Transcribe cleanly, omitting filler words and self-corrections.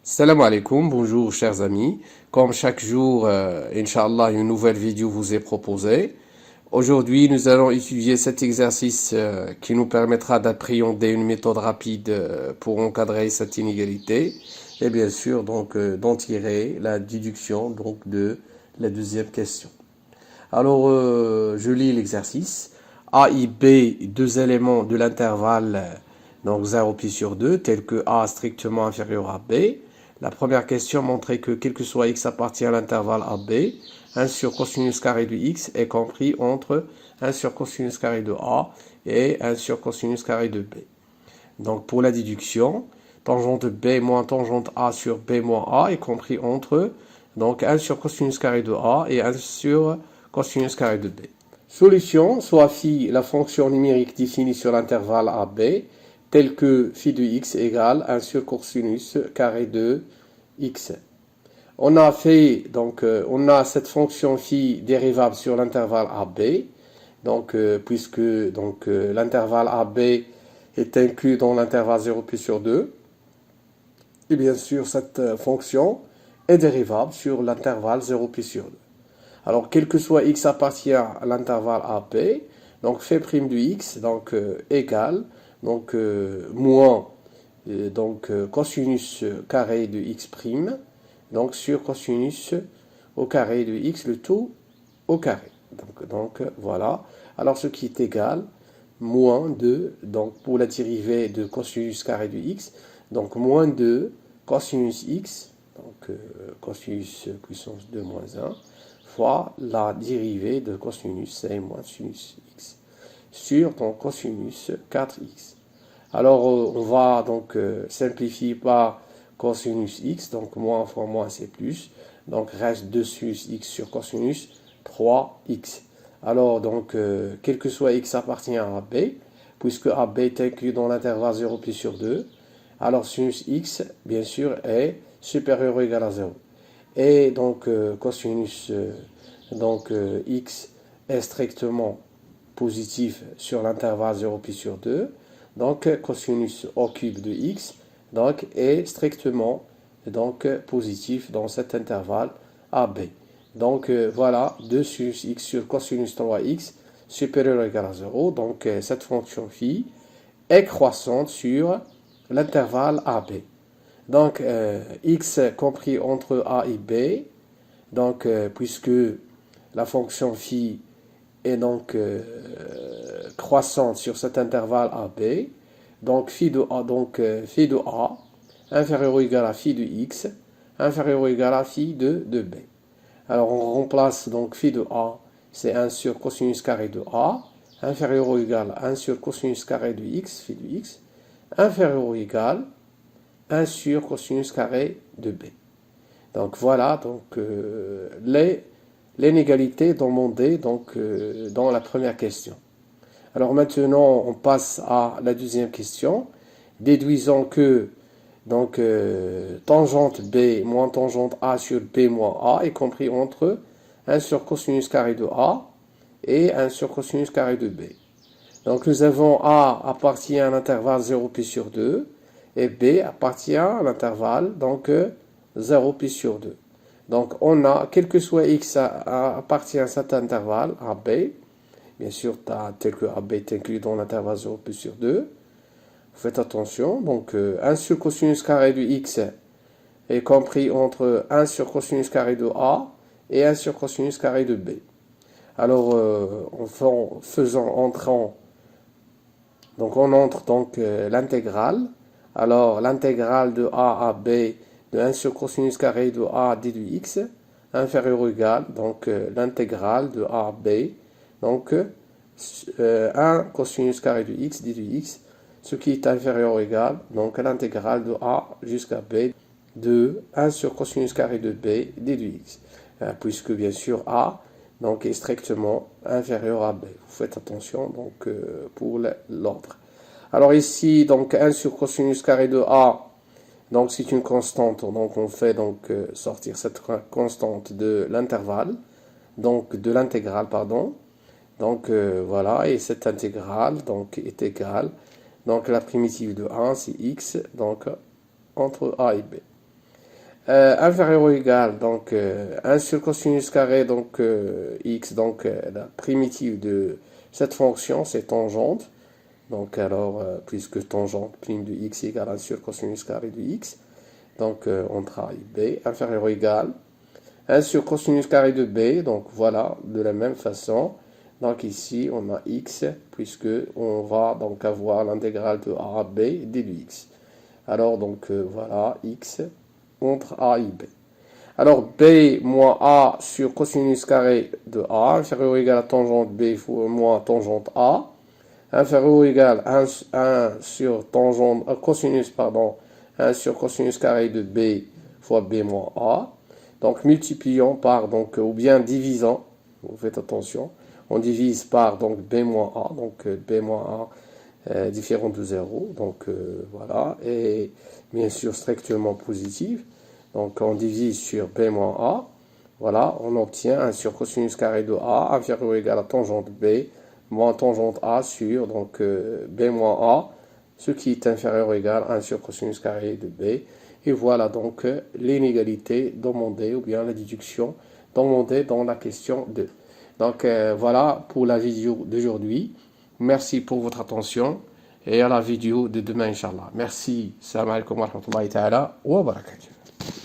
Salam alaikum, bonjour chers amis. Comme chaque jour, Inch'Allah, une nouvelle vidéo vous est proposée. Aujourd'hui, nous allons étudier cet exercice qui nous permettra d'appréhender une méthode rapide pour encadrer cette inégalité et bien sûr d'en tirer la déduction de la deuxième question. Alors, je lis l'exercice. A et B, deux éléments de l'intervalle, donc 0 pi sur 2, tels que A strictement inférieur à B. La première question montrait que quel que soit x appartient à l'intervalle AB, 1 sur cosinus carré de x est compris entre 1 sur cosinus carré de A et 1 sur cosinus carré de B. Donc pour la déduction, tangente B moins tangente A sur B moins A est compris entre donc 1 sur cosinus carré de A et 1 sur cosinus carré de B. Solution, soit phi, la fonction numérique définie sur l'intervalle AB, telle que phi de x égale 1 sur cosinus carré de x. On a fait, on a cette fonction phi dérivable sur l'intervalle AB, puisque l'intervalle AB est inclus dans l'intervalle 0 pi sur 2, et bien sûr cette fonction est dérivable sur l'intervalle 0 pi sur 2. Alors, quel que soit x appartient à l'intervalle AB, donc phi prime de x, égale, moins, cosinus carré de x prime, sur cosinus au carré de x, le tout au carré. Voilà. Alors, ce qui est égal, moins 2, pour la dérivée de cosinus carré de x, moins 2 cosinus x, cosinus puissance 2 moins 1, fois la dérivée de cosinus c moins sinus x sur cosinus 4x. Alors, on va simplifier par cosinus x, moins fois moins c'est plus, reste 2 sinus x sur cosinus 3x. Alors, quel que soit x appartient à AB, puisque AB est inclus dans l'intervalle 0 pi sur 2, alors sinus x, bien sûr, est supérieur ou égal à 0. Et cosinus x est strictement positif sur l'intervalle 0 pi sur 2. Cosinus au cube de x est strictement positif dans cet intervalle AB. Voilà 2 sinus x sur cosinus 3x supérieur ou égal à 0. Cette fonction phi est croissante sur l'intervalle AB. X compris entre A et B, puisque la fonction phi est croissante sur cet intervalle AB, phi de A inférieur ou égal à phi de x inférieur ou égal à phi de B. Alors on remplace phi de A, c'est 1 sur cosinus carré de A, inférieur ou égal à 1 sur cosinus carré de x, phi de x, inférieur ou égal 1 sur cosinus carré de B. Voilà l'inégalité demandée dans la première question. Alors maintenant, on passe à la deuxième question. Déduisons que tangente B moins tangente A sur B moins A est compris entre 1 sur cosinus carré de A et 1 sur cosinus carré de B. Nous avons A appartient à l'intervalle 0 pi sur 2 et B appartient à l'intervalle 0 pi sur 2. On a, quel que soit x appartient à cet intervalle AB, bien sûr, tel que AB est inclus dans l'intervalle 0 pi sur 2. Faites attention, 1 sur cosinus carré de x est compris entre 1 sur cosinus carré de A et 1 sur cosinus carré de B. Alors, on entre l'intégrale. Alors, l'intégrale de A à B de 1 sur cosinus carré de A d de x inférieur ou égal, l'intégrale de A à B, 1 cosinus carré de x d de x, ce qui est inférieur ou égal, l'intégrale de A jusqu'à B de 1 sur cosinus carré de B d de x, puisque bien sûr A est strictement inférieur à B. Vous faites attention pour l'ordre. Alors ici, 1 sur cosinus carré de A, c'est une constante, on fait sortir cette constante de l'intervalle, de l'intégrale, pardon. Voilà, et cette intégrale est égale, la primitive de 1, c'est x, entre A et B. Inférieur ou égal, donc 1 sur cosinus carré, donc x, donc la primitive de cette fonction, c'est tangente. Donc alors, puisque tangente prime de x égale 1 sur cosinus carré de x, donc on travaille b, inférieur ou égal 1 sur cosinus carré de b, donc voilà, de la même façon. Donc ici, on a x, puisque on va donc avoir l'intégrale de a à b d de x. Alors donc voilà, x entre a et b. Alors b moins a sur cosinus carré de a, inférieur ou égal à tangente b moins tangente a, inférieur ou égal à 1 sur tangente, cosinus, pardon, 1 sur cosinus carré de b fois b moins a. Donc multiplions par, donc, ou bien divisant, vous faites attention, on divise par donc b moins a, donc b moins a différent de 0, donc voilà, et bien sûr strictement positif. Donc on divise sur b moins a, voilà, on obtient 1 sur cosinus carré de a inférieur ou égal à tangente b moins tangente a sur donc b moins a, ce qui est inférieur ou égal à 1 sur cosinus carré de b. Et voilà donc l'inégalité demandée ou bien la déduction demandée dans la question 2. Donc voilà pour la vidéo d'aujourd'hui. Merci pour votre attention et à la vidéo de demain, Inch'Allah. Merci. Salam alaikum wa rahmatullahi ta'ala wa barakatuh.